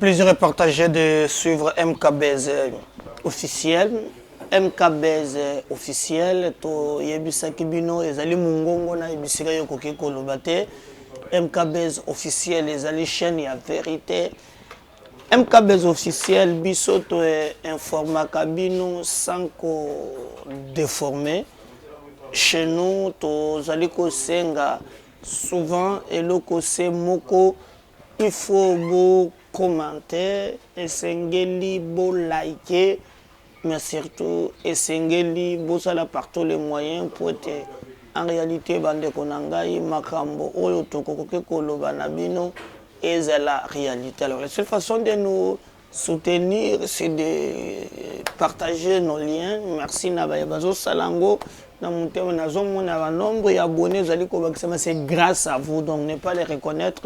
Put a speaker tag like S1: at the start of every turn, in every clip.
S1: plaisir est partagé de suivre MKBZ officiel. MKBZ officiel, to yebisaki bino ezali mungongo na yebisika yo koki koloba te. MKBZ officiel ezali chaîne ya vérité. MKBZ officiel biso to informaka bino sans ko déformer. Chez nous to zali ko senga souvent eloko se moko il faut beau commenter, essengeli beau liker, mais surtout essengeli beau ça la partout les moyens pour être en réalité bande konangai makambo oyo tokokoke koloba na bino et c'est la réalité. Alors la seule façon de nous soutenir c'est de partager nos liens. Merci Nabaya Bazo Salango. C'est grâce à vous, donc ne pas les reconnaître.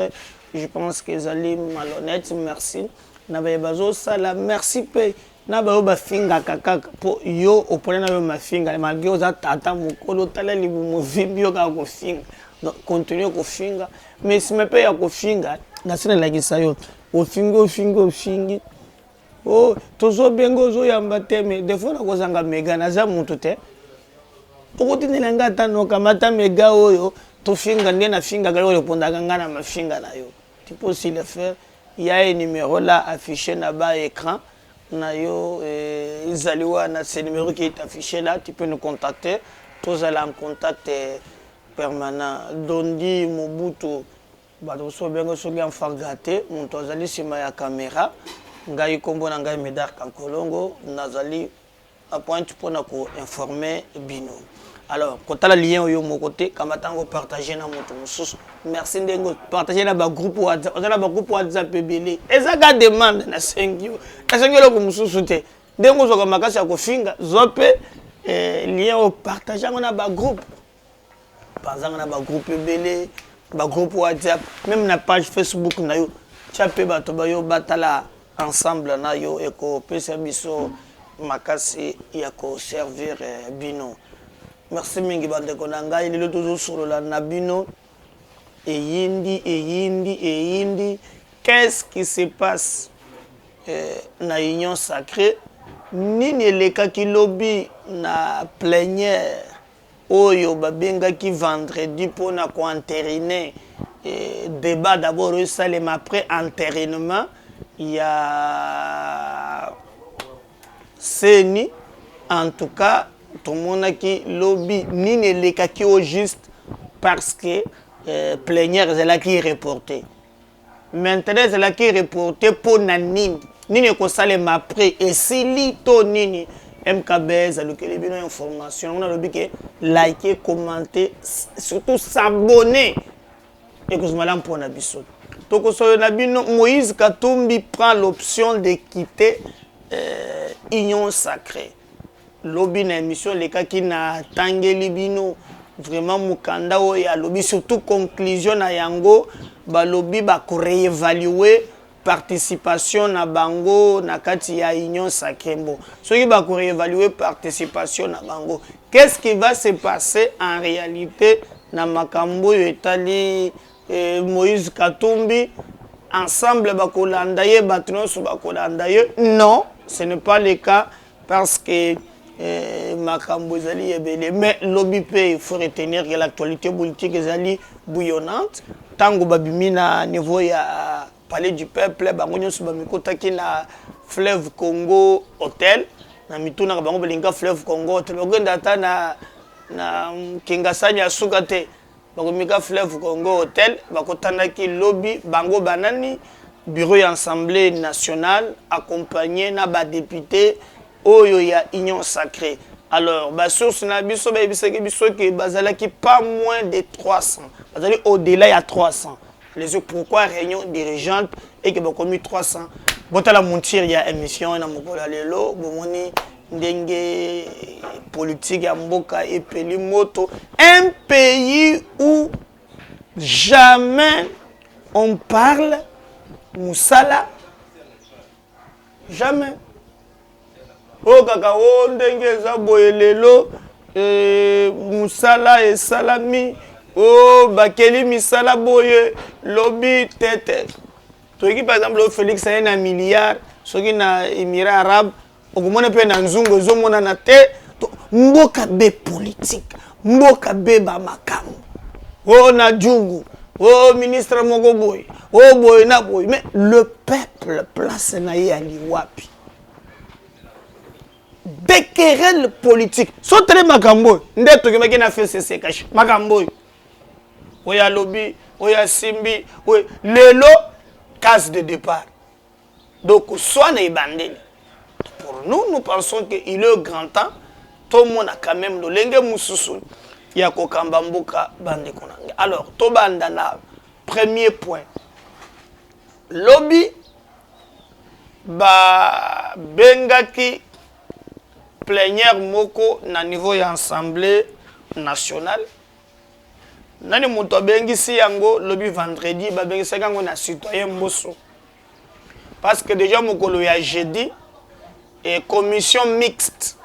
S1: Je pense que vous allez malhonnête. Merci. Merci. Naba finga kaka po yo opona na ma finga malgré aux tata mukolo tala li mo vibio ka ko finga donc continuer ko finga mais si me paye ko finga na sina la gisayo o fingi oh tozo bengo zo yamba teme des fois na ko zanga mega na za muntu te pokoti nilanga tano kamata mega oyo to finga ndena finga galo reponda ngana ma finga na yo tu peux aussi le faire. Il y a un numéro là affiché là bas écran. C'est le numéro qui est affiché là, tu peux nous contacter. Tous allons en contact permanent. Dondi Mobutu, badoso bengo sogi en fargate, montozali sima ya caméra. Ngai kombo na ngai Medar Kankolongo, nazali à point pour nous informer bino. Alors, quand tu as le lien au mon côté, quand tu as partagé dans mon sous, merci de partager dans le groupe WhatsApp. Dans le groupe WhatsApp, et ça demande na 5 jours. Na 5 jours comme sous-souté. Dengo zo kama kasi ko finga, zope lien au partager dans le groupe. Par exemple, dans le groupe belé, dans groupe WhatsApp, même na page Facebook na yo. Chapé bato ba yo batala ensemble na yo et ko pesa biso makasi ya ko servir bino. Merci mingi bande konanga il est toujours sur la nabino et yindi qu'est-ce qui se passe na union sacrée nini leka ki lobby na plénière oyo babenga ki vendredi pour na ko entériner débat d'abord ça les après entérinement il y a Seni en tout cas tout le monde qui lobby ni ne les qui au juste parce que plénière c'est là qui est reporté. Maintenant c'est là qui est reporté pour nanine ni ne ko salem après et si li to nini MKBZ le que les bien information on a lobby que liker commenter surtout s'abonner et que je m'aime pour na biso. Donc sur na bino Moïse Katumbi prend l'option de quitter Union Sacrée. Lobby na émission les cas qui na tangeli bino vraiment mukanda o ya lobby surtout conclusion na yango ba lobby ba ko réévaluer participation na bango na kati ya Union Sacrée mbo soki ba ko réévaluer participation na bango qu'est-ce qui va se passer en réalité na makambo etali Moïse Katumbi ensemble ba ko landaye batno so ba ko landaye non ce n'est pas le cas parce que mais lobby paye, il faut retenir que l'actualité politique est bouillonnante. Tango babimina niveau ya palais du peuple, bangonyo subamikota ki na fleuve Congo hôtel, na mituna bango belinga fleuve Congo hôtel. Bagenda ta na kingasanya ya sukate, bagomika fleuve Congo hôtel, bakotana ki lobby bango banani bureau ya assemblée nationale accompagné na ba député Oyo ya Union Sacrée. Alors, source na biso ba bisaki biso que bazala qui pas moins de 300. Bazali au-delà il y a 300. Les autres pourquoi réunion dirigeante et que commis 300. Botala montir il y a émission na mokola lelo bomoni ndenge politique ya mboka et peli moto un pays où jamais on parle musala jamais. Oh kaka o ndenge za boyelelo musala et salami oh bakeli misala boye lobby tete Toi qui par exemple Félix a un milliard, ceux qui na Émirats arabes, au moins pe na nzungo zo mona na te, mboka be politique, mboka be ba makamu. Oh na djungu, oh ministre moko boy, oh boy na boy, mais le peuple place na ye ali wapi. Des querelles politiques. Sont très makambo. Ndeto ki makina fait cesse caché. Makambo. Oya lobby, oya simbi, oya lelo case de départ. Donc soit na ibandeli. Pour nous, nous pensons qu'il est grand temps. Tout le monde a quand même le lenge mususu. Ya kokamba mboka bande konanga. Alors, to banda na premier point. Lobby ba bengaki plénière moko na niveau ya assemblée nationale. Nani muto bengisi yango lobby vendredi ba bengisi yango na citoyen mboso. Parce que déjà mokolo ya jeudi et commission mixte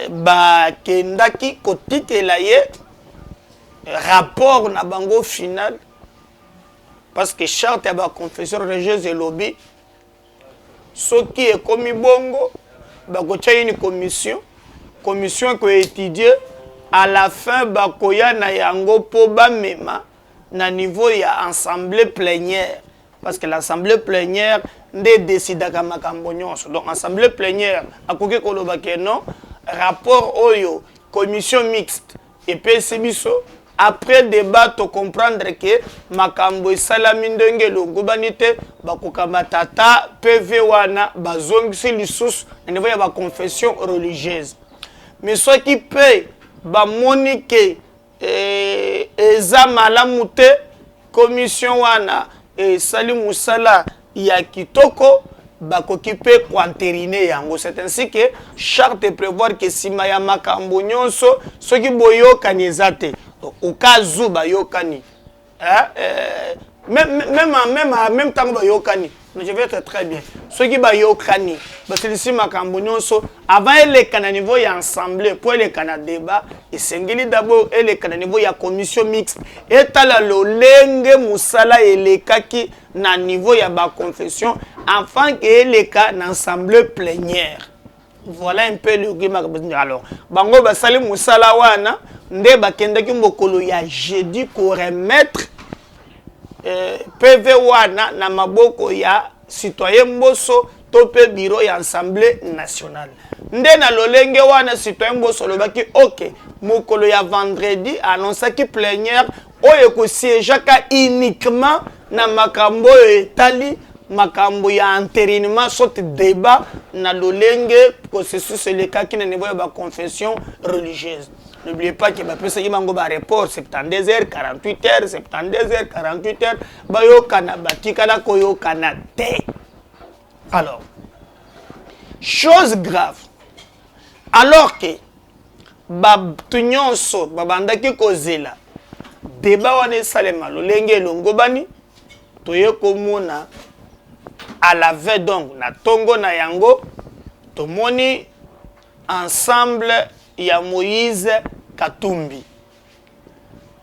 S1: ba kendaki kotitela ye rapport na bango final parce que charte ya ba confession religieuse et lobby soki e komi bongo bakotia une commission qui étudier à la fin bakoya na yango po bamema na niveau ya assemblée plénière parce que l'assemblée plénière nde décidaka makambo nyonso donc assemblée plénière akoki koloba ke non rapport oyo commission mixte et pesi biso après débat to comprendre que makambo esalami ndenge longobani te bakokamba tata PV wana bazongisi lisusu na niveau ya ba confession religieuse mais ceux qui paye bamoni ke eza malamu te commission wana esali musala ya kitoko bakoki pe kwanterine yango. C'est ainsi que charte prévoir que sima ya makambo nyonso soki boyokani eza te au cas où bayokani même temps bayokani je vais être très bien ceux qui bayokani parce que si makambo nyonso avant les kana niveau ya assemblée pour les kana débat et sengeli d'abord et les kana niveau ya commission mixte et tala lolenge musala elekaki na niveau ya ba confession afin que les cas na assemblée plénière. Voilà un peu le gima. Alors bango basali musala wana nde bakendaki mokolo ya jeudi ko remettre PV wana na maboko ya citoyen mboso tope bureau ya assemblée nationale. Nde na lolenge wana citoyen mboso lobaki OK mokolo ya vendredi annonçaki plénière oyo ko siégeaka uniquement na makambo etali makambo ya entérinement sorte débat na lolenge processus elekaki na niveau ya ba confession religieuse. N'oubliez pas que bapesa yimango ba report 72 heures 48 heures 72 heures 48 heures bayo kana batikala koyo kana te. Alors chose grave alors que batunyonso babandaki kozela débat wana salema lolenge longobani toye komona à la veille donc na tongo na yango tomoni ensemble ya Moïse Katumbi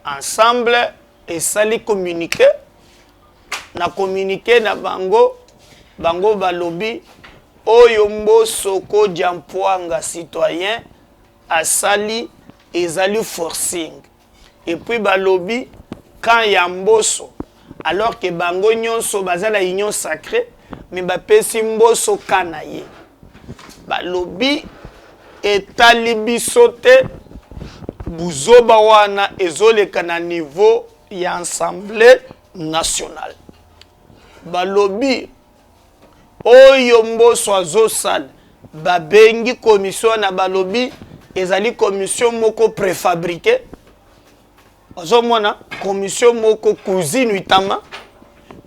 S1: ensemble et sali communiqué na communiqué na bango balobi oyo mboso ko jampoanga citoyen asali ezali forcing et puis balobi quand ya mboso alors que bango nyonso bazala union sacrée mais bapesi mboso kana ye balobi etali biso te buzoba wana ezoleka na niveau ya assemblée nationale balobi oyo mboso azosala babengi commission na balobi ezali commission moko préfabriquée ozomona commission moko cousine itama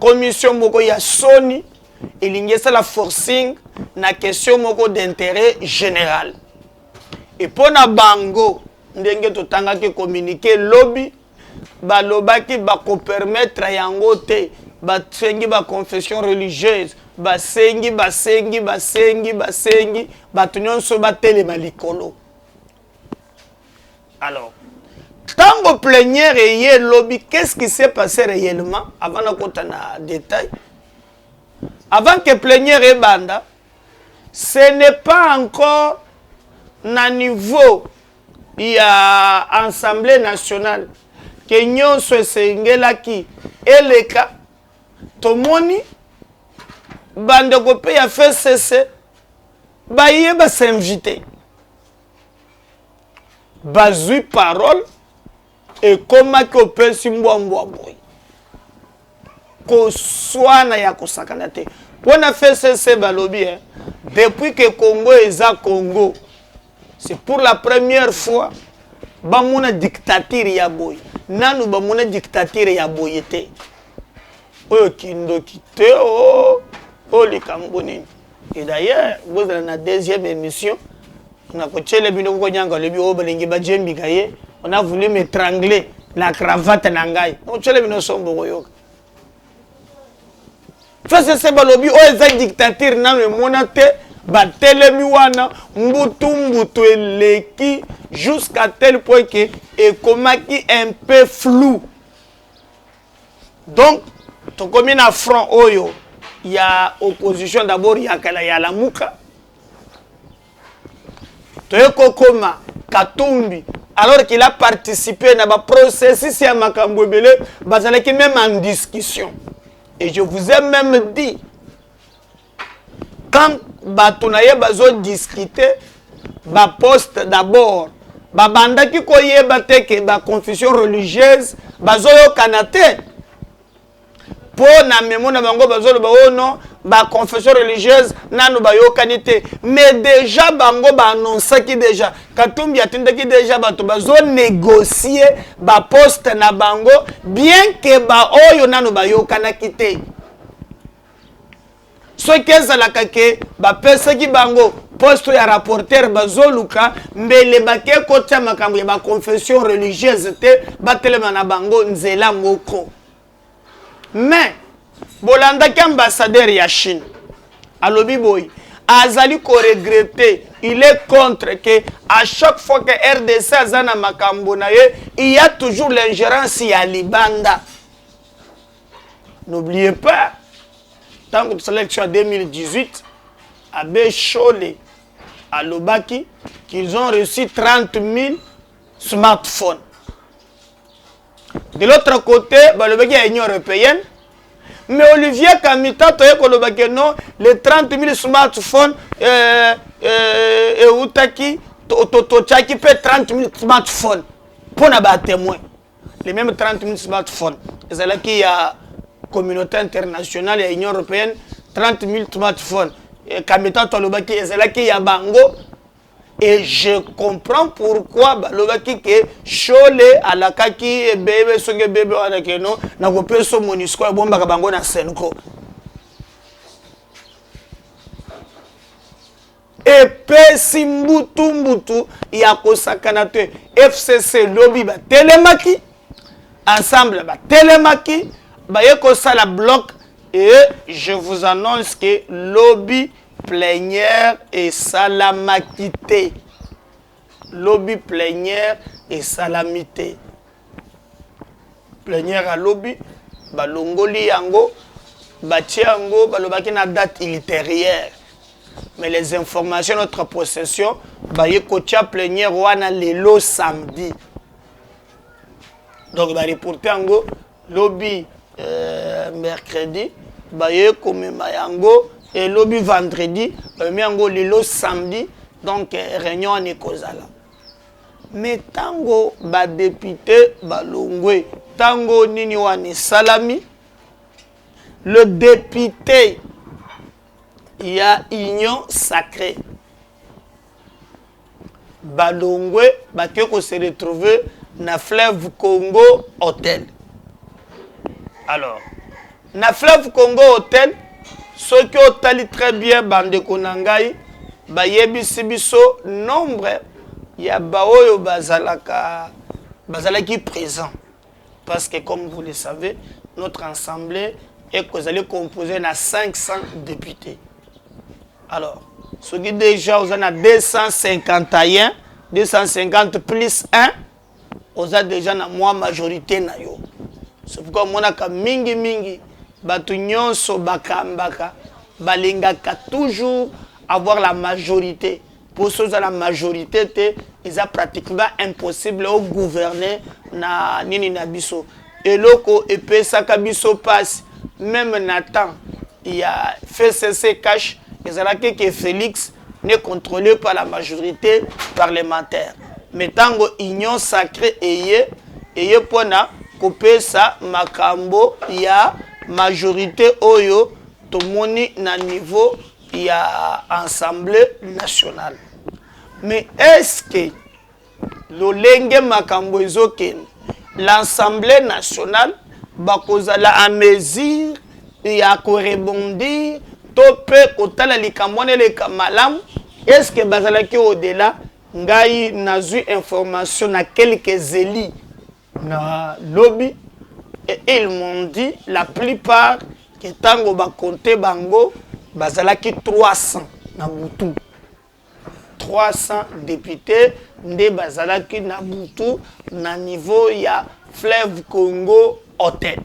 S1: commission moko ya soni elingesa la forcing na question moko d'intérêt général et pona bango ndenge totangaki communiquer lobby balobaki bako permettre yango te basengi ba confession religieuse basengi batu nyonso batelema likolo. Alors Tango plénière et lobby, qu'est-ce qui s'est passé réellement avant de compter en détail? Avant que plénière et banda, ce n'est pas encore na niveau il y a Assemblée nationale que nous sommes qui et les cas tomoni bande copé a fait cesser baye ba s'inviter bazui parole et comment que peut simbwa boy ko swana ya kosakana te on a fait cesser balobi depuis que Congo est à Congo. C'est pour la première fois bamuna dictature ya boy. Nanu bamuna dictature ya boyete. Oyo kindo kite o les Cambonais. Et d'ailleurs, vous dans la deuxième émission, on a coaché les bino ko nyanga le bio balingi ba jembi kaye, on a voulu m'étrangler la cravate nangai. On coaché les bino sombo koyo. Fais ce balobi o eza dictature nanu monate batelemi wana mbutu eleki jusqu'à tel point que ekomaki un peu flou. Donc to komi na front oyo il y a opposition d'abord il y a la muka toyeko koma Katumbi alors qu'il a participé na ba processus ya makambo ebele bazalaki même en discussion et je vous ai même dit quand batunaye bazo discuter ba poste d'abord ba banda ki koyeba te ke ba confession religieuse bazo yo kanate po na memo na bango bazo lo ba non ba confession religieuse nanu ba yo kanite mais déjà bango ba annoncer ki déjà Katumbi atindaki déjà bato bazo négocier ba poste na bango bien que ba oyo nanu ba yo kanaki te. Ce qu'est la kake ba pesa ki bango poste ya rapporteur bazoluka mbele bake kota makambo ya ba confession religieuse te batelema na bango nzela moko. Mais bolanda ki ambassadeur ya Chine alobi boy azali ko regretter, il est contre que à chaque fois que RDC azana makambo na ye il y a toujours l'ingérence ya libanda. N'oubliez pas tant que sélection 2018, Abbé Cholé à Lobaki, qu'ils ont reçu 30 000 smartphones. De l'autre côté, Lobaki est l'Union européenne, mais Olivier Kamita, non, les 30 000 smartphones, et Outaki, Totochaki fait 30 000 smartphones pour n'avoir témoin. Les mêmes 30 000 smartphones. C'est là qu'il y a communauté internationale et Union européenne, 30 000 smartphones. Et Kamita Tolobaki, c'est là qu'il y a Bango. Et je comprends pourquoi Balobaki que Cholé à la kaki et bébé songe bébé à keno na kopé so monisco et bomba Bango na Senko. Et pesi mbutu ya kosakanate FCC lobby ba telemaki ensemble ba telemaki Bayeko la bloc et je vous annonce que lobby plénière et salamakité. Lobby plénière et salamité. Plénière à lobby, balongoli yango, batiango, balobaki na date ultérieure. Mais les informations de notre possession, bayeko tia plénière wana lelo samedi. Donc ba reporter yango lobby mercredi, baye komema yango et lobby vendredi, yango lelo samedi, donc réunion en ekozala. Mais tango ba député balongwe, tango nini wani salami, le député il y a union sacrée. Balongwe bakeko se retrouver na fleuve Congo hôtel. Alors, na fleuve Congo hôtel, ceux qui ont tali très bien bande konangai, bayebi sibiso nombre ya baoyo bazalaki présent. Parce que comme vous le savez, notre assemblée est composée de 500 députés. Alors, ceux qui déjà ont 250 plus 1, oza déjà na moi majorité na yo. C'est pourquoi monaka mingi mingi batu nyonso bakambaka balingaka toujours avoir la majorité. Pour ceux à la majorité, ils ont pratiquement impossible au gouverner na nini na biso. Et loko epé sakabiso passe même Nathan il y a FCC cash ils ont que Félix n'est contrôlé par la majorité parlementaire. Mais tango union sacrée eye pona couper ça makambo il y a majorité oyo tomoni na niveau il y a assemblée nationale. Mais est-ce que l'olenge makambo ezoken l'assemblée nationale bakozala à mesure ya ko rebondir topé kotala likamone le kamalam? Est-ce que bazalaki au-delà ngai nazu information na quelques élus na lobby et ils m'ont dit la plupart que tango ba compter bango bazalaki 300 na butu 300 députés nde bazalaki na butu na niveau ya fleuve Congo hôtel.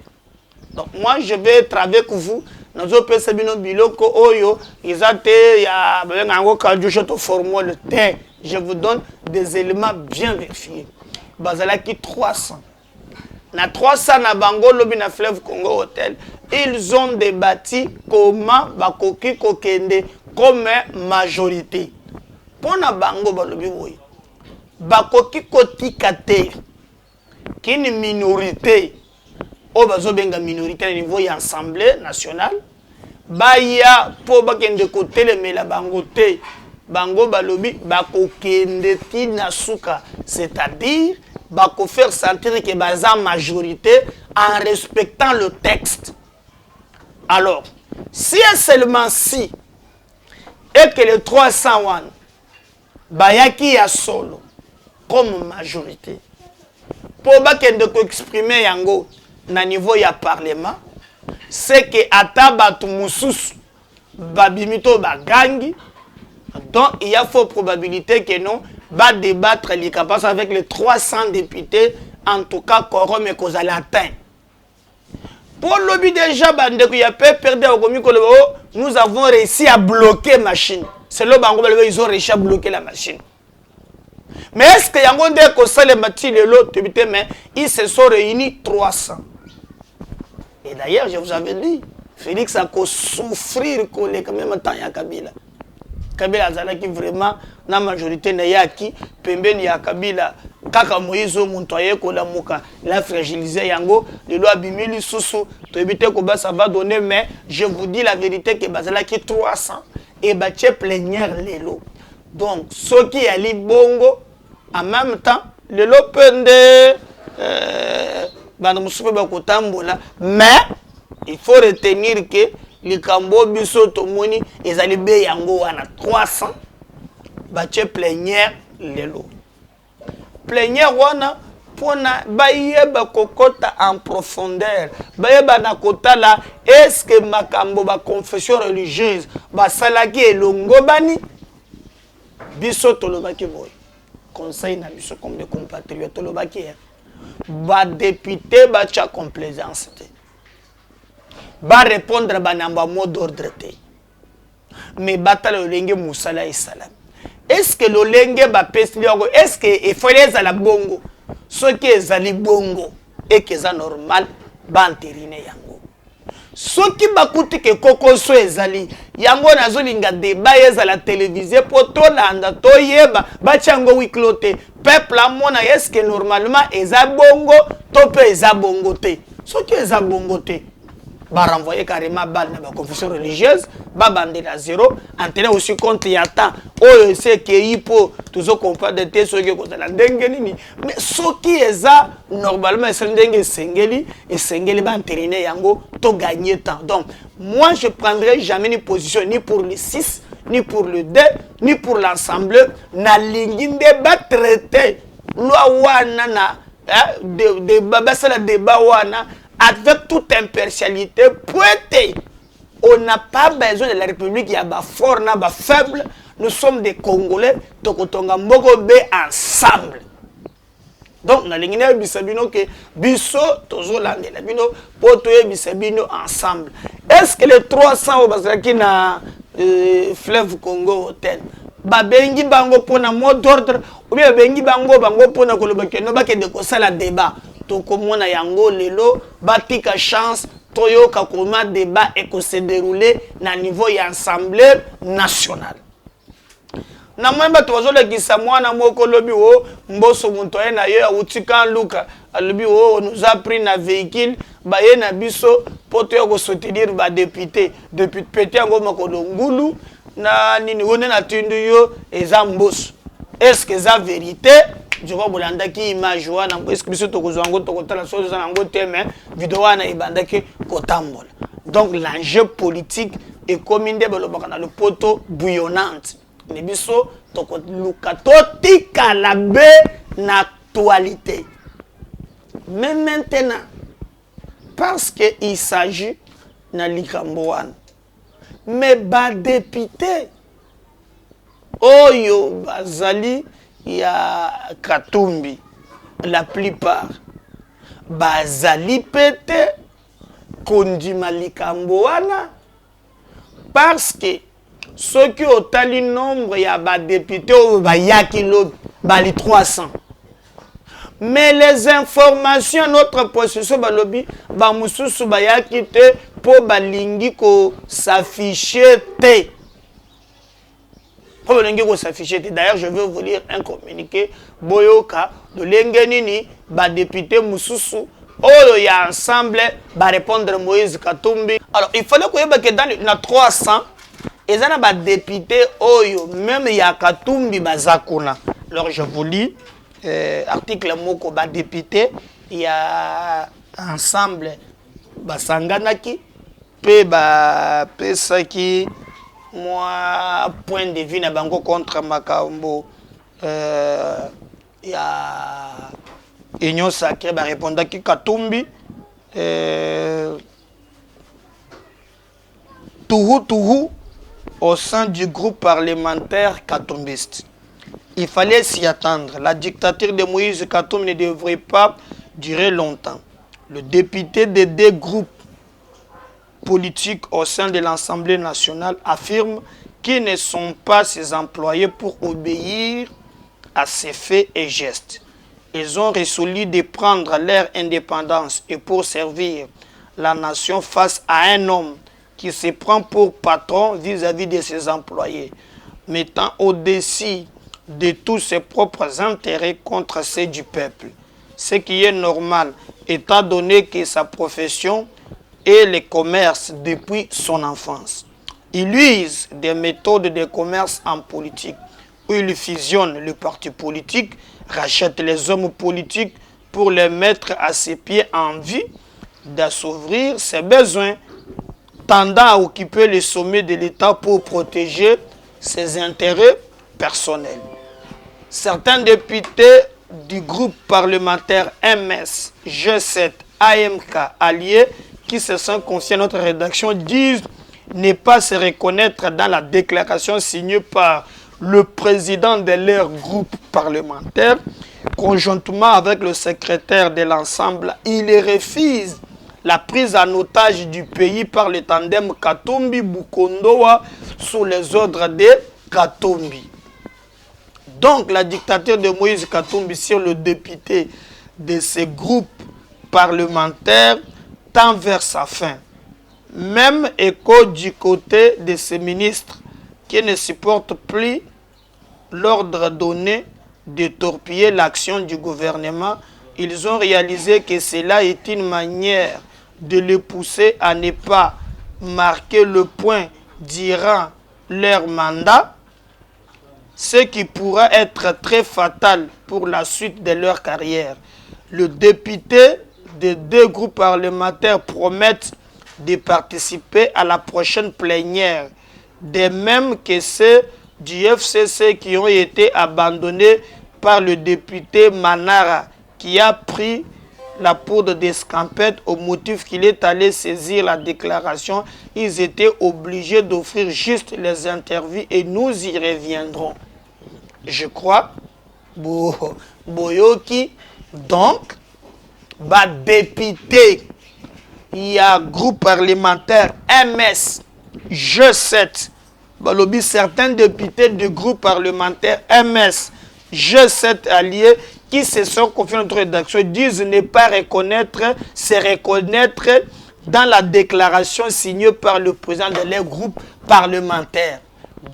S1: Donc moi je vais être avec vous dans un peu sabino biloko oyo izate ya bango kajucho to formule te. Je vous donne des éléments bien vérifiés. Bazalaki 300. Na 300 na bango lobi na fleuve Congo hôtel, ils ont débattu comment bakoki kokende comme majorité. Pour na bango balobi boy. Bakoki kotika te kini minorité o bazo benga minorité au niveau ya assemblée nationale baya po bakende kotelemela bango te bango balobi bakokende ti na suka, c'est-à-dire bako faire sentir que baza majorité en respectant le texte. Alors si et seulement si et que les 301 bayaki ya solo comme majorité pour bakende ko exprimer yango na niveau ya parlement, c'est que ata batu mususu babimito bagangi, donc il y a forte probabilité que non va débattre les capables avec les 300 députés, en tout cas quorum et cause à l'atteint. Pour le lobby déjà bandeko ya pe perdre au comico, nous avons réussi à bloquer la machine. C'est le bango ils ont réussi à bloquer la machine. Mais est-ce que yango nde ko sale mati le lot député, mais ils se sont réunis 300. Et d'ailleurs, je vous avais dit, Félix a souffrir quand même temps ya Kabila. Kabila azalaki vraiment na majorité na yaki pembeni ya Kabila kaka Moïse Montoye ko la muka la fragiliser yango de loi bimili susu to éviter ko ba ça va donner, mais je vous dis la vérité que bazalaki 300 et bache plénière lelo. Donc ce qui ali bongo en même temps lelo pende mais il faut retenir que les cambo biso tomoni ezali be yango wana 300 bache plénière lelo plénière wana pona bayeba kokota en profondeur bayeba na kota la est-ce que makambo ba confession religieuse basalaki elongo bani biso tolobaki boy conseil na biso comme des compatriotes tolobaki ba député ba cha complaisance te ba répondre ba namba mot d'ordre te mais batala olenge musala et salam. Est-ce que l'olenge ba pesli est-ce que il faut les à la bongo ce qui est ali bongo et que ça normal ba entériner yango ce qui bakuti ke koko so ezali yango nazolinga débat à la télévision pour to landa to yeba ba chango wiklote peuple amona est-ce que normalement eza bongo to pe eza bongo te ce qui eza bongo te ba renvoyer carrément balle na ba confession religieuse ba bande la zéro antenne aussi compte ya temps oyo c'est que ipo toujours comprendre de ce que kozala ndenge nini mais ce qui eza normalement c'est ndenge sengeli et sengeli ba entériner yango to gagner temps. Donc moi je prendrai jamais une position ni pour les 6 ni pour le 2 ni pour l'ensemble na linginde ba traiter loi wana na de babasala débat wana avec toute impartialité pointée. On n'a pas besoin de la République, il y a des forts, il y a des faibles. Nous sommes des Congolais, donc on a ensemble. Donc, na lingine bisabino que biso tozo landela bino poto bisabino ensemble. Est-ce que les 300 au basaki na fleuve Congo hôtel babengi bango pona mot d'ordre ou bien babengi bango pona koloba ke no ba ke de ko sala débat to komona yango lelo batika chance toyoka koma débat et ko se dérouler na niveau ya assemblée nationale. Na mwemba tuwazola kisa mwana moko lobi o mboso muntoye na ye utika luka alobi o nous a pris na véhicule ba ye na biso poto ya ko soutenir ba député pété yango makolo ngulu na nini wone na tindu yo eza mboso. Est-ce que ça vérité? Je vois bolanda ki image wana est-ce que biso tokozwa ngo tokotala so za ngo teme vidéo wana ibanda ki kotambola. Donc l'enjeu politique est comme inde belobaka na le poto bouillonnante. Nebiso toko luka totika la be na actualité. Mais maintenant, parce qu'il s'agit na likamboan, mais ba député oyo bazali ya Katumbi, la plupart bazali pete kondima likamboana parce que ceux qui ont tali nombre, il y a des députés, il y a 300. Mais les informations, notre possession, il y a pour balingi ko s'afficher. D'ailleurs, je veux vous lire un communiqué. Boyoka, de l'Engenini, député Moussousou, il y a ensemble, répondre Moïse Katumbi. Alors, il fallait que dans les 300, et ça n'a député oyo même ya Katumbi bazakuna. Alors je vous lis article moko ba député il y a ensemble basanganaki pe ba pesaki moi point de vue na bango contre makambo ya union sacrée ba répondaki Katumbi Tourou au sein du groupe parlementaire katumbiste. Il fallait s'y attendre. La dictature de Moïse Katumbi ne devrait pas durer longtemps. Le député des deux groupes politiques au sein de l'Assemblée nationale affirme qu'ils ne sont pas ses employés pour obéir à ses faits et gestes. Ils ont résolu de prendre leur indépendance et pour servir la nation face à un homme qui se prend pour patron vis-à-vis de ses employés, mettant au-dessus de tous ses propres intérêts contre ceux du peuple. Ce qui est normal, étant donné que sa profession est le commerce depuis son enfance. Il use des méthodes de commerce en politique, où il fusionne les partis politiques, rachète les hommes politiques pour les mettre à ses pieds en vue d'assouvir ses besoins, tendant à occuper le sommet de l'État pour protéger ses intérêts personnels. Certains députés du groupe parlementaire MS, G7, AMK, alliés, qui se sont confiés à notre rédaction, disent ne pas se reconnaître dans la déclaration signée par le président de leur groupe parlementaire, conjointement avec le secrétaire de l'ensemble. Il refuse la prise en otage du pays par le tandem Katumbi-Bukondoa sous les ordres de Katumbi. Donc la dictature de Moïse Katumbi sur le député de ces groupes parlementaires tend vers sa fin. Même écho du côté de ces ministres qui ne supportent plus l'ordre donné de torpiller l'action du gouvernement. Ils ont réalisé que cela est une manière de les pousser à ne pas marquer le point durant leur mandat, ce qui pourra être très fatal pour la suite de leur carrière. Le député des deux groupes parlementaires promettent de participer à la prochaine plénière, de même que ceux du FCC qui ont été abandonnés par le député Manara, qui a pris la poudre d'escampette au motif qu'il est allé saisir la déclaration. Ils étaient obligés d'offrir juste les interviews et nous y reviendrons. Je crois, Boyoki, Donc, bah député, il y a groupe parlementaire MS, G7, bah lobby certains députés du groupe parlementaire MS, G7 alliés qui se sont confiés à notre rédaction disent ne pas reconnaître, se reconnaître dans la déclaration signée par le président de leur groupe parlementaire.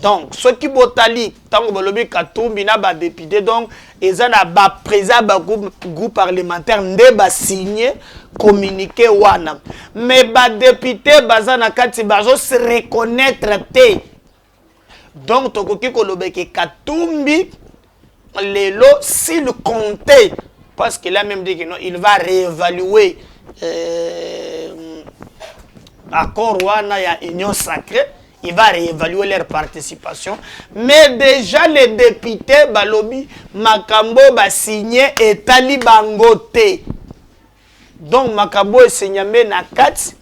S1: Donc, ceux qui botali, tant que bolobi katumbi na ba député, donc, ils ont ba président ba groupe parlementaire, ne ba signé, communiqué wana. Mais ba député, bazana kati bazo se reconnaître te. Donc, tokoki kolobe ke katumbi, lelo, s'il comptait, parce qu'il a même dit que non, il va réévaluer l'accord wana ya union sacrée. Il va réévaluer leur participation. Mais déjà, les députés, Balobi, Makambo, va signer et Talibangote. Donc, Makambo est signé na 4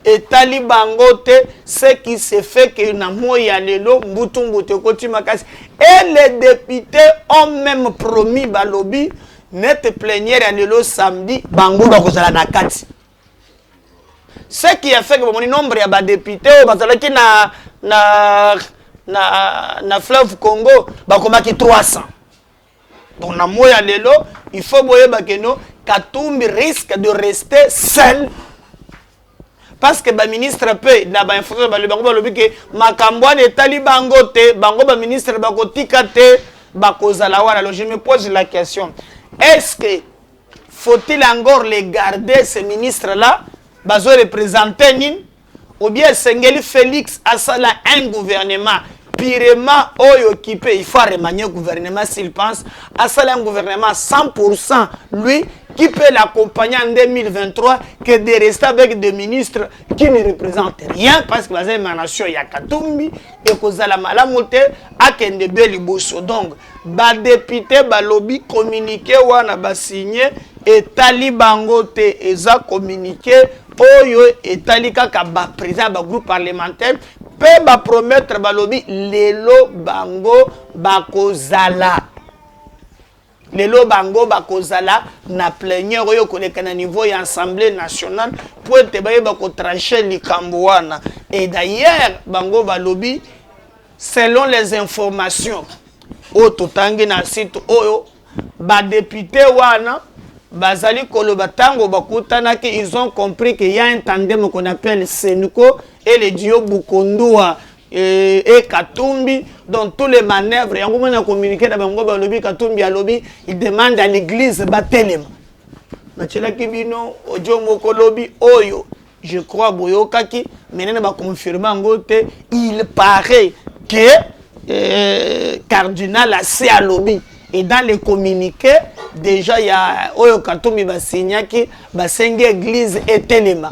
S1: et Talibangote, ce qui se fait que Namo Yalelo, Mbutumbote, Koti Makasi. Et les députés ont même promis, Balobi, net plénière Yalelo samedi, Bango, Bakozala na 4. Ce qui a fait que mon nombre de députés, qui na fleuve Congo, bakomaki 300. Donc na moya lelo, il faut boyer bakeno Katumbi risque de rester seul. Parce que ba ministre peut na ba information ba le bango ba lobi ke makambwa ne talibango te, bango ba ministre bakotika te, bakozala wana. Alors je me pose la question, est-ce que faut-il encore les garder ces ministres là? Bazo représenter nin ou bien Sengeli Félix Asala un gouvernement purement occupé, il faut remanier le gouvernement s'il pense Asala un gouvernement 100% lui qui peut l'accompagner en 2023 que de rester avec des ministres qui ne représentent rien parce que la nation ya Katumbi et kozala malamote akende beli boso. Donc ba député ba lobby communiqué wana ba signé et talibango te eza communiqué oyo etali kaka ba président ba groupe parlementaire pe ba promettre ba lobby lelo bango bakozala. Lelo bango bakozala na plénière oyo koleka na niveau ya assemblée nationale pour te baye bako trancher likambo wana. Et d'ailleurs bango balobi selon les informations au totangi na site oyo ba député wana bazali koloba tango bakutana que ils ont compris qu'il y a un tandem qu'on appelle Senko et le duo Bukondua et Katumbi dans tous les manœuvres. Yango mona communiqué na bango ba lobi Katumbi a lobby, il demande à l'église batelema. Na chela kibino ojo moko lobi oyo. Je crois boyokaki menena ba confirmer ngote il paraît que cardinal a c'est à lobby. Et dans les communiqués, déjà, il y a Oyo Katumbi Basignaki, Basengue Église et Téléma.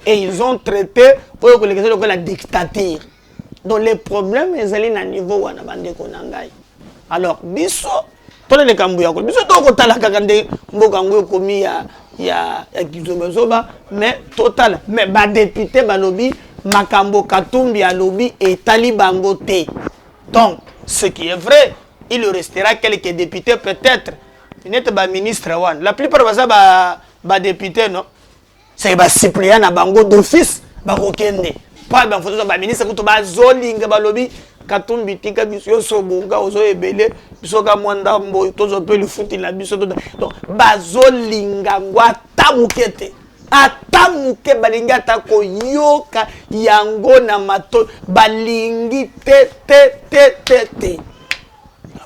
S1: Et ils ont traité Oyo Kolekese la dictature. Donc les problèmes, ils sont à niveau où on a konangai. Alors, biso, tous les Kambouya, biso tokotala kakande mbokango komi ya kizobazoba, mais total, mais ba député balobi Makambo Katumbi a lobby et Talibango te. Donc, ce qui est vrai, il restera quelques députés peut-être. Il n'est pas ministre. La plupart des députés, non. C'est les suppléants à Bango d'office. Pas les ministres qui sont zoling, balobi, Katumbi, Tika, Bissio, Sobunga, Ozo Ebele, Bisoga Mwanda, Tozo Pelu, Fouti, la Bisso. Donc, Bazolinga, Tamukete. Atamuke balinga tako yoka yango na mato balingi te.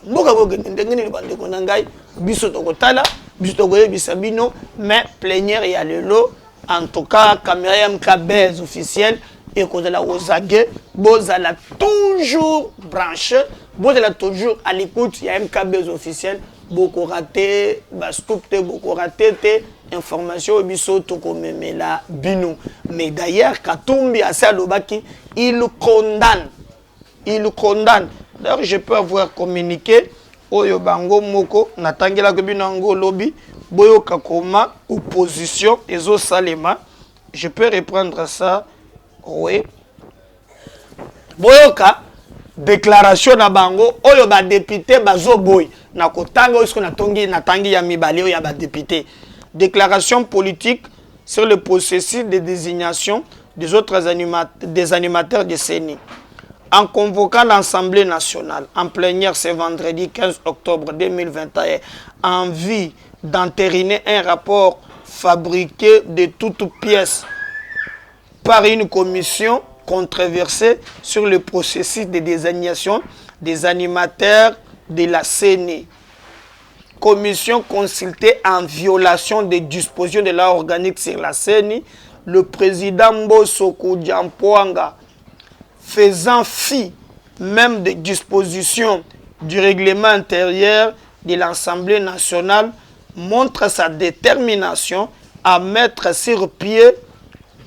S1: Mboka ko ngeni bande ko nangai biso tokotala biso tokoye bisabino mais plénière ya lelo en tout cas caméra MKB officiel et ko la ozage bozala toujours branché bozala toujours à l'écoute ya MKB officiel beaucoup raté bascoop te beaucoup raté te information biso toko memela bino. Mais d'ailleurs Katumbi asa lobaki il condamne. D'ailleurs, je peux avoir communiqué Oyo Bango Moko, Natangela Gobinango Lobby, Boyo Kakoma, opposition, Ezo Salema. Je peux reprendre ça. Oui. Boyoka, déclaration na bango oyo ba député bazo boy na kotanga oyo na tangi ya mibale oyo ya ba député. Déclaration politique sur le processus de désignation des autres animateurs de CENI. En convoquant l'Assemblée nationale en plénière ce vendredi 15 octobre 2021 en vue d'entériner un rapport fabriqué de toutes pièces par une commission controversée sur le processus de désignation des animateurs de la CENI. Commission consultée en violation des dispositions de la organique sur la CENI, le président Mbosso Kudjampoanga, faisant fi même des dispositions du règlement intérieur de l'Assemblée nationale, montre sa détermination à mettre sur pied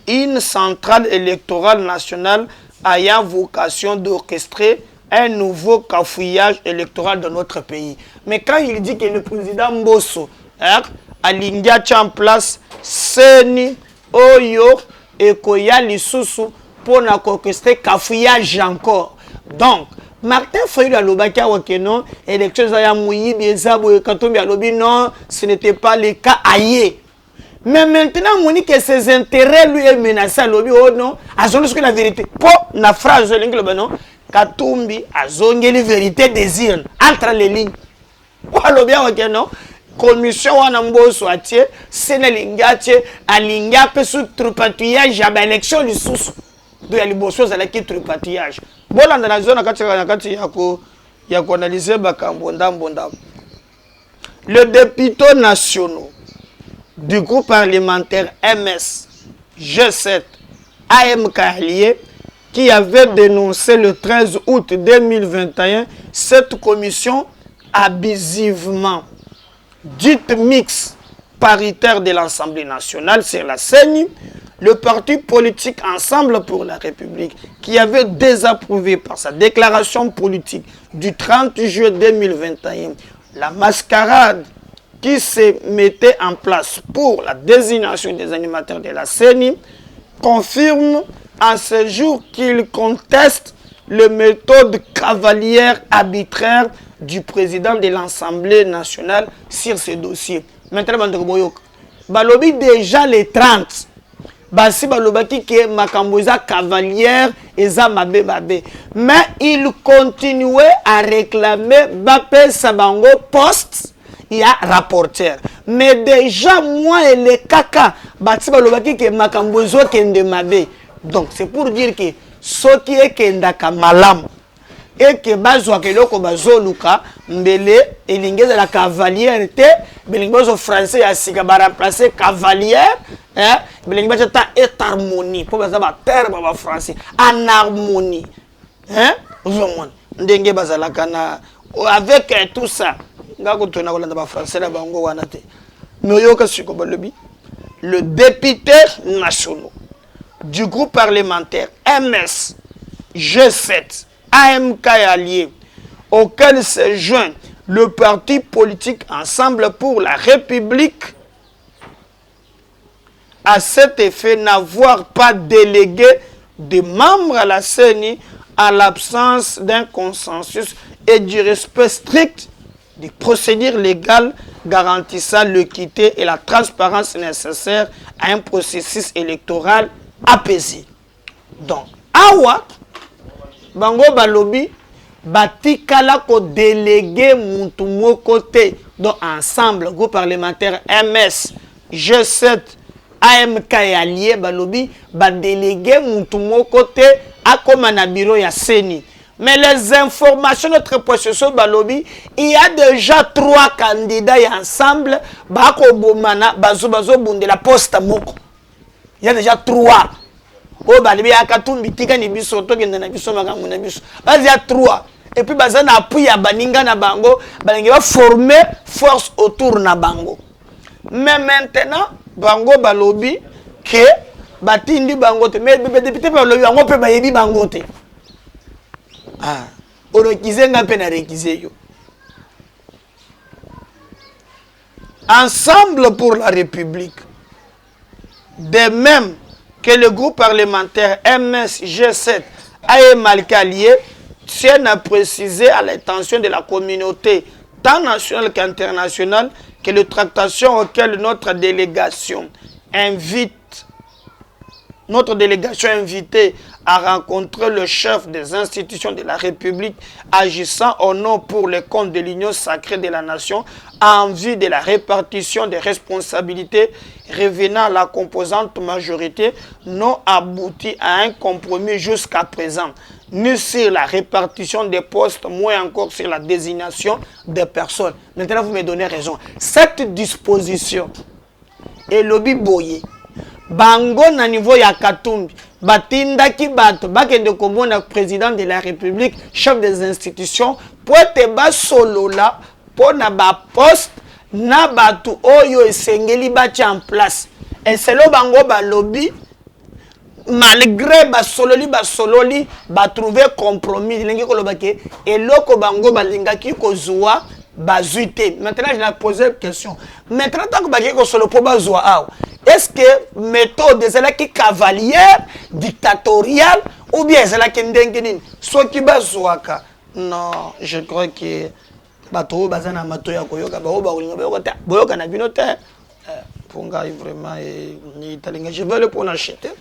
S1: une centrale électorale nationale ayant vocation d'orchestrer un nouveau cafouillage électoral dans notre pays. Mais quand il dit que le président Mbosso a lingia en place Seni Oyo et Koya Lisusu pour orchestrer cafouillage encore. Donc, Martin Fayulu a l'obaka wakeno, élection zaya mouyi, biezabo, katombi a lobi, non, ce n'était pas le cas ailleurs. Mais maintenant, on dit que ses intérêts lui est menacé à l'objet, oh non, à zone ce que la vérité. Pour la phrase de l'anglais, non, Katumbi a zone la vérité désir entre les lignes. Pour l'objet, ok, non, commission wana Mbosso atie, Sénélingatie, Alinga, peut sous tripatouillage à l'élection du sous. De la libération, c'est la qui tripatouillage. Bon, dans la zone, il y a analysé Bakambonda. Le député national du groupe parlementaire MS G7 AMK Allié qui avait dénoncé le 13 août 2021 cette commission abusivement dite mixte paritaire de l'Assemblée nationale sur la CENI, le parti politique Ensemble pour la République qui avait désapprouvé par sa déclaration politique du 30 juillet 2021 la mascarade qui se mettait en place pour la désignation des animateurs de la CENI, confirme en ce jour qu'il conteste les méthodes cavalières arbitraires du président de l'Assemblée nationale sur ce dossier. Maintenant, balobi déjà les 30. Basi balobaki que Makamboza cavalière et Zamabe Babe. Mais il continuait à réclamer Bape Sabango poste. Il y a rapporteur. Mais déjà, moi et les caca, Bati balobaki que Makambozo kende Mabe. Donc, c'est pour dire que ce qui est kendaka malam et que bazwa keloko bazoluka mbele elinge de la cavalière te belingozo français ya sika ba remplacer cavalière belinge ba ta et harmonie pour bazaba terme ba français en harmonie vraiment ndenge bazalaka na avec tout ça ngako tona ko landa ba français la bango wana te noyoka siko balobi le député national du groupe parlementaire MS G7 AMK allié auquel se joint le parti politique Ensemble pour la République à cet effet n'avoir pas délégué de membres à la CENI en l'absence d'un consensus et du respect strict des procédures légales garantissant l'équité et la transparence nécessaires à un processus électoral apaisé. Donc, awa bango balobi batikala ko délégué muntu moko te donc Ensemble groupe parlementaire MS G7 AMK allié balobi ba délégué muntu moko te akoma na bureau ya CENI. Mais les informations de notre possession balobi, il y a déjà 3 candidats et Ensemble bako bomana bazo bunde la poste moko. Il y a déjà 3. Oh, balibi akatumbi tika ni biso to kende na biso makambo na biso. Basi ya 3. Et puis baza na appui ya baninga na bango, balingi va former force autour na bango. Mais maintenant, bango balobi que batindi bango te mais député balobi bango pe bayebi bango te. Ah, orokize nga pe na rekize yo. Ensemble pour la République. De même que le groupe parlementaire MS G7 AMK allié tiennent à préciser à l'attention de la communauté, tant nationale qu'internationale, que les tractations auxquelles notre délégation invitée à rencontrer le chef des institutions de la République agissant au nom pour le compte de l'Union sacrée de la nation en vue de la répartition des responsabilités revenant à la composante majorité n'ont abouti à un compromis jusqu'à présent, ni sur la répartition des postes, moins encore sur la désignation des personnes. Maintenant, vous me donnez raison. Cette disposition est lobby boyé. Bango na niveau ya Katumbi batindaki bato bakende komona président de la République, chef des institutions, pour te basolola pona ba poste na batu oyo esengeli bati en place. Et c'est lo bango ba lobby malgré basololi ba trouver compromis lingi koloba ke eloko bango balingaki kozwa bazuite. Maintenant je vais poser une question. Maintenant tant que bagé ko solo po bazwa aw. Est-ce que méthode est cavalière, dictatoriale, ou bien c'est la kendengeni? Soit qui bazouaka. Non, je crois que bateau bazana matoya koyoka boyoka na binote. Ponga vraiment ni talinga. Je veux le pour acheter.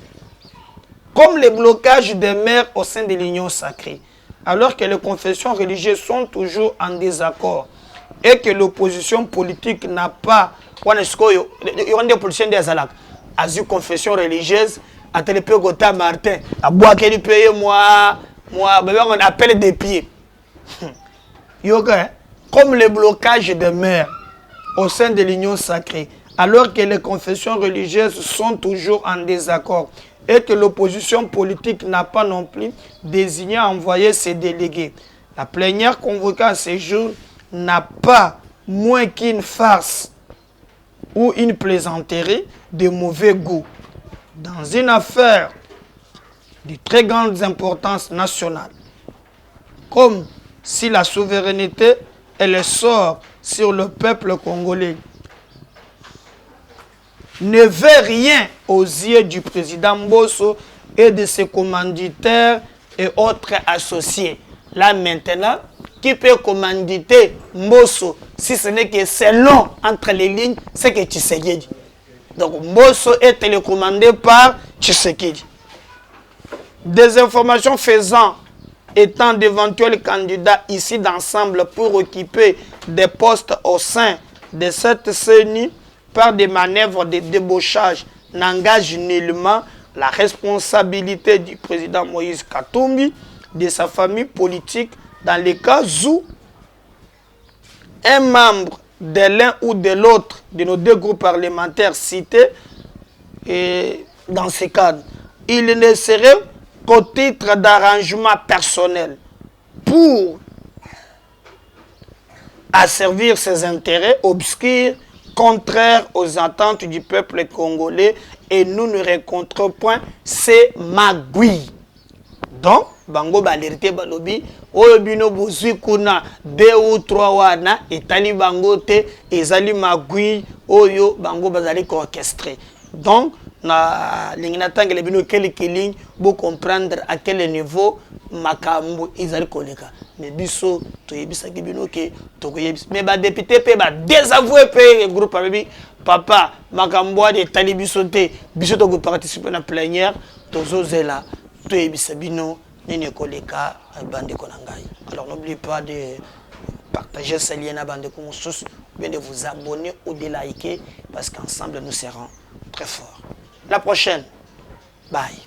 S1: Comme les blocages des maires au sein de l'Union sacrée, alors que les confessions religieuses sont toujours en désaccord et que l'opposition politique n'a pas il y a des politiciens des Azalak. As une confession religieuse, à tel peu Gota Martin, à boire qu'elle paye moi, on appelle des pieds. Comme le blocage des maires au sein de l'Union sacrée, alors que les confessions religieuses sont toujours en désaccord et que l'opposition politique n'a pas non plus désigné à envoyer ses délégués. La plénière convoquée à ce jour n'a pas moins qu'une farce ou une plaisanterie de mauvais goût dans une affaire de très grande importance nationale, comme si la souveraineté et le sort sur le peuple congolais ne veut rien aux yeux du président Mbosso et de ses commanditaires et autres associés. Là maintenant, qui peut commanditer Mbosso si ce n'est que c'est long entre les lignes, c'est que Tshisekedi. Donc Mbosso est télécommandé par Tshisekedi. Des informations faisant étant d'éventuels candidats ici d'ensemble pour occuper des postes au sein de cette CENI par des manœuvres de débauchage n'engagent nullement la responsabilité du président Moïse Katumbi, de sa famille politique, dans les cas où un membre de l'un ou de l'autre de nos deux groupes parlementaires cités, et dans ces cadres, il ne serait qu'au titre d'arrangement personnel pour asservir ses intérêts obscurs, contraires aux attentes du peuple congolais, et nous ne rencontrons point ces magouilles. Donc, bango balerite balobi oyo bino bozwi kuna 2 ou 3 wana etali bango te ezali magui oyo bango bazali orchestré. Donc na lingina tangele bino quelques lignes pour comprendre à quel niveau makambo ezali koleka. Mais biso toyebisa ke bino ke tokoyebisa. Mais ba député pe ba désavoué pe groupe baby papa makambo de tali biso te biso to participer na plénière tozozela. Alors n'oubliez pas de partager ce lien à bande bien de vous abonner ou de liker parce qu'ensemble nous serons très forts. La prochaine. Bye.